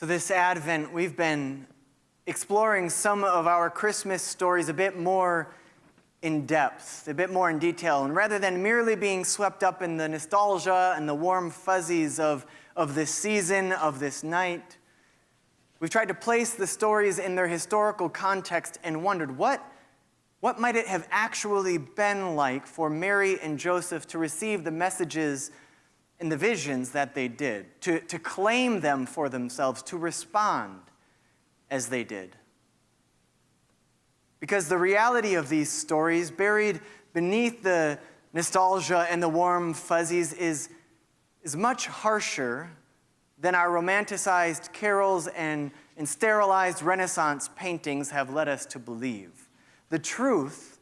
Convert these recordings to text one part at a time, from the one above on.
So this Advent, we've been exploring some of our Christmas stories a bit more in depth, a bit more in detail. And rather than merely being swept up in the nostalgia and the warm fuzzies of this season, of this night, we've tried to place the stories in their historical context and wondered what might it have actually been like for Mary and Joseph to receive the messages and the visions that they did, to claim them for themselves, to respond as they did. Because the reality of these stories, buried beneath the nostalgia and the warm fuzzies, is much harsher than our romanticized carols and sterilized Renaissance paintings have led us to believe. The truth,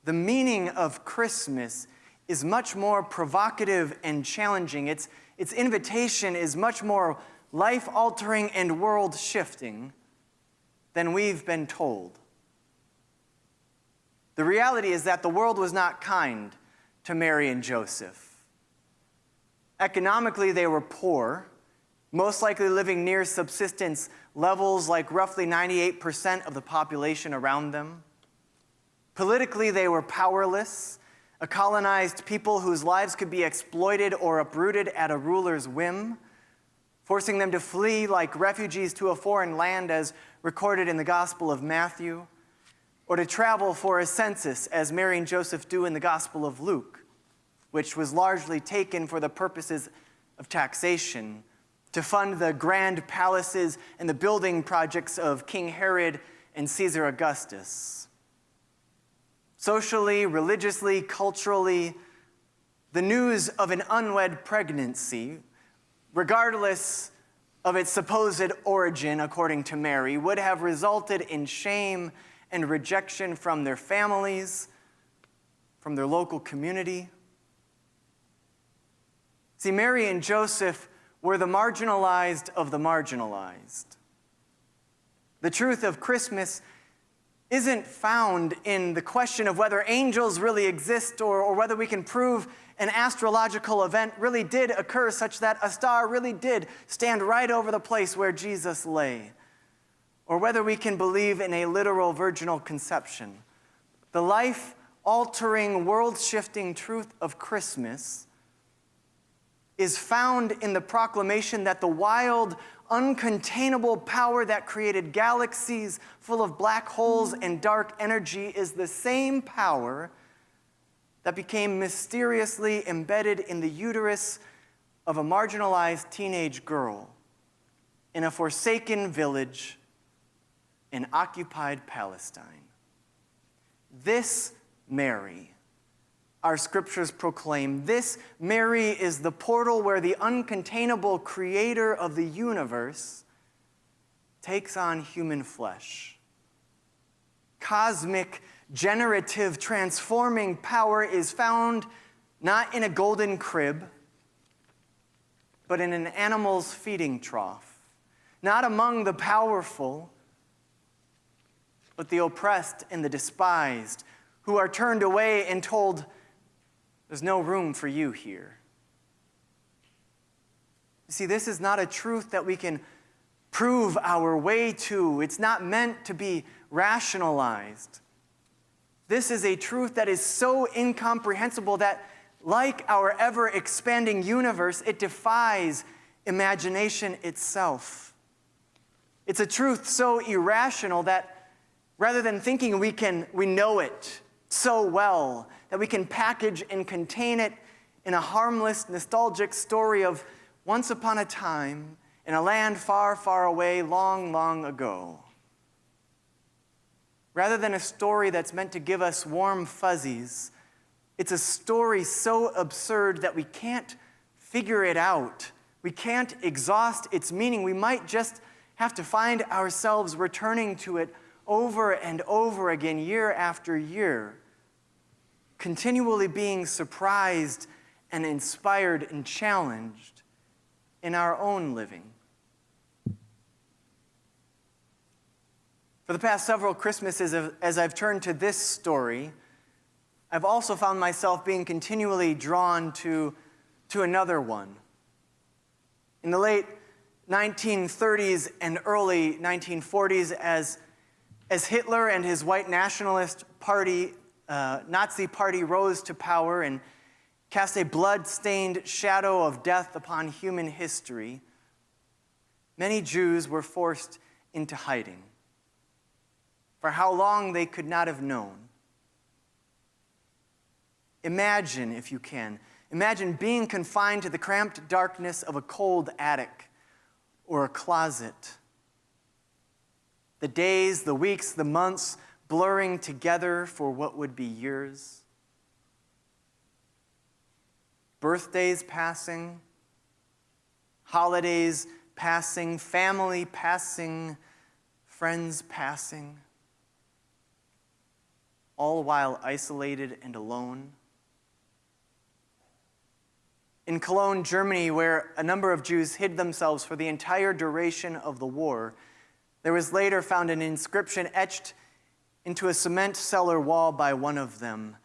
the meaning of Christmas, is much more provocative and challenging. Its invitation is much more life-altering and world-shifting than we've been told. The reality is that the world was not kind to Mary and Joseph. Economically, they were poor, most likely living near subsistence levels like roughly 98% of the population around them. Politically, they were powerless, a colonized people whose lives could be exploited or uprooted at a ruler's whim, forcing them to flee like refugees to a foreign land as recorded in the Gospel of Matthew, or to travel for a census as Mary and Joseph do in the Gospel of Luke, which was largely taken for the purposes of taxation, to fund the grand palaces and the building projects of King Herod and Caesar Augustus. Socially, religiously, culturally, the news of an unwed pregnancy, regardless of its supposed origin, according to Mary, would have resulted in shame and rejection from their families, from their local community. See, Mary and Joseph were the marginalized of the marginalized. The truth of Christmas isn't found in the question of whether angels really exist or whether we can prove an astrological event really did occur such that a star really did stand right over the place where Jesus lay, or whether we can believe in a literal virginal conception. The life-altering, world-shifting truth of Christmas is found in the proclamation that the wild, uncontainable power that created galaxies full of black holes and dark energy is the same power that became mysteriously embedded in the uterus of a marginalized teenage girl in a forsaken village in occupied Palestine. This Mary, our scriptures proclaim, this Mary is the portal where the uncontainable creator of the universe takes on human flesh. Cosmic, generative, transforming power is found not in a golden crib, but in an animal's feeding trough. Not among the powerful, but the oppressed and the despised, who are turned away and told, "There's no room for you here." You see, this is not a truth that we can prove our way to. It's not meant to be rationalized. This is a truth that is so incomprehensible that, like our ever-expanding universe, it defies imagination itself. It's a truth so irrational that rather than thinking we know it so well, that we can package and contain it in a harmless, nostalgic story of once upon a time in a land far, far away, long, long ago. Rather than a story that's meant to give us warm fuzzies, it's a story so absurd that we can't figure it out. We can't exhaust its meaning. We might just have to find ourselves returning to it over and over again, year after year, continually being surprised and inspired and challenged in our own living. For the past several Christmases, as I've turned to this story, I've also found myself being continually drawn to another one. In the late 1930s and early 1940s as Hitler and his white nationalist party, Nazi party, rose to power and cast a blood-stained shadow of death upon human history, many Jews were forced into hiding. For how long they could not have known. Imagine, if you can, imagine being confined to the cramped darkness of a cold attic or a closet. The days, the weeks, the months blurring together for what would be years. Birthdays passing, holidays passing, family passing, friends passing, all while isolated and alone. In Cologne, Germany, where a number of Jews hid themselves for the entire duration of the war, there was later found an inscription etched into a cement cellar wall by one of them.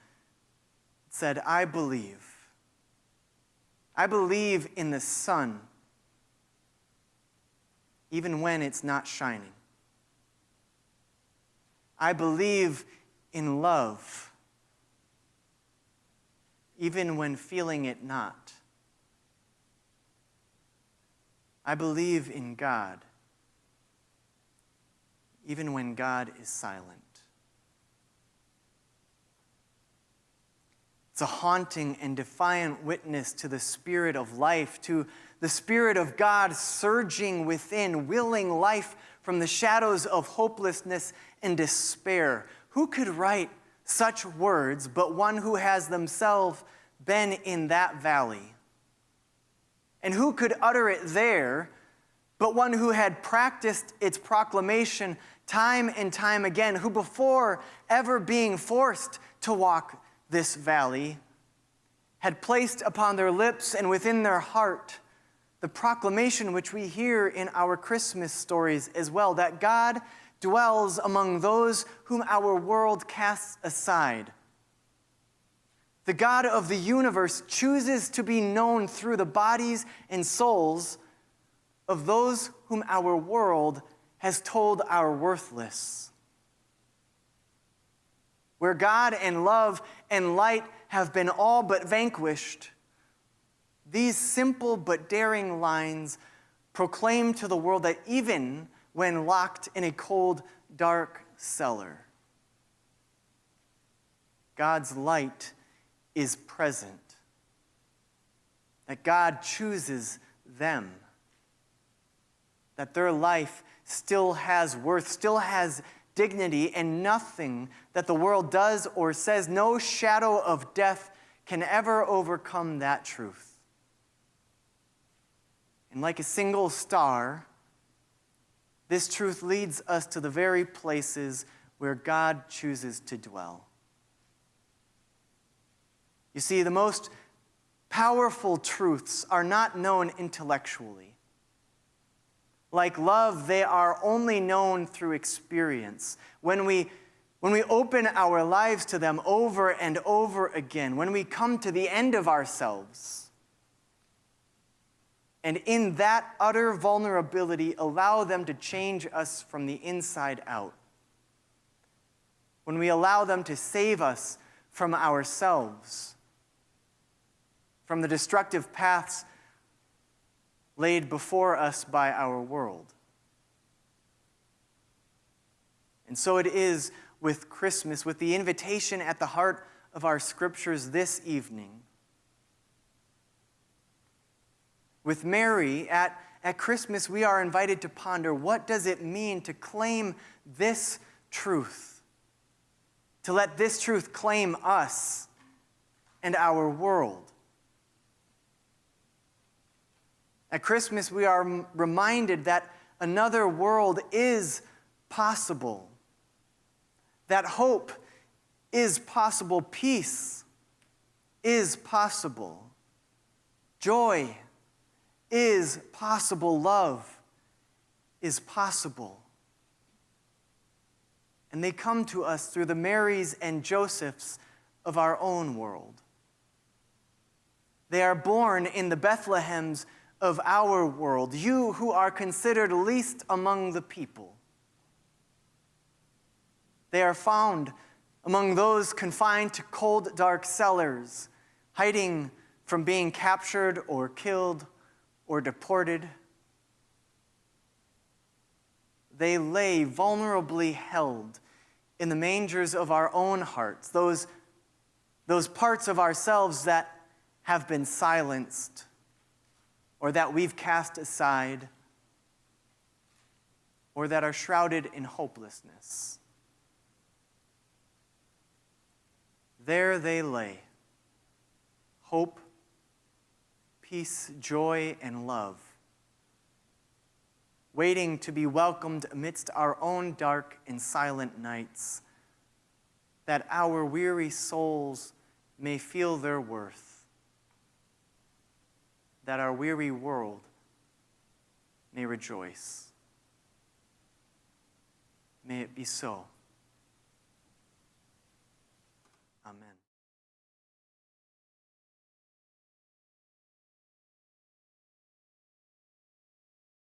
It said, I believe in the sun, even when it's not shining. I believe in love, even when feeling it not. I believe in God, even when God is silent. It's a haunting and defiant witness to the Spirit of life, to the Spirit of God surging within, willing life from the shadows of hopelessness and despair. Who could write such words but one who has themselves been in that valley? And who could utter it there but one who had practiced its proclamation time and time again, who before ever being forced to walk this valley had placed upon their lips and within their heart the proclamation which we hear in our Christmas stories as well, that God dwells among those whom our world casts aside. The God of the universe chooses to be known through the bodies and souls of those whom our world has told are worthless. Where God and love and light have been all but vanquished, these simple but daring lines proclaim to the world that even when locked in a cold, dark cellar, God's light is present, that God chooses them, that their life still has worth, still has dignity, and nothing that the world does or says, no shadow of death can ever overcome that truth. And like a single star, this truth leads us to the very places where God chooses to dwell. You see, the most powerful truths are not known intellectually. Like love, they are only known through experience. When we open our lives to them over and over again, when we come to the end of ourselves, and in that utter vulnerability, allow them to change us from the inside out. When we allow them to save us from ourselves, from the destructive paths laid before us by our world. And so it is with Christmas, with the invitation at the heart of our scriptures this evening. With Mary, at Christmas, we are invited to ponder, what does it mean to claim this truth? To let this truth claim us and our world. At Christmas, we are reminded that another world is possible, that hope is possible, peace is possible, joy is possible, love is possible. And they come to us through the Marys and Josephs of our own world. They are born in the Bethlehems of our world, you who are considered least among the people. They are found among those confined to cold, dark cellars, hiding from being captured or killed or deported. They lay vulnerably held in the mangers of our own hearts, those parts of ourselves that have been silenced or that we've cast aside or that are shrouded in hopelessness. There they lay, hope, peace, joy, and love, waiting to be welcomed amidst our own dark and silent nights, that our weary souls may feel their worth, that our weary world may rejoice. May it be so. Amen.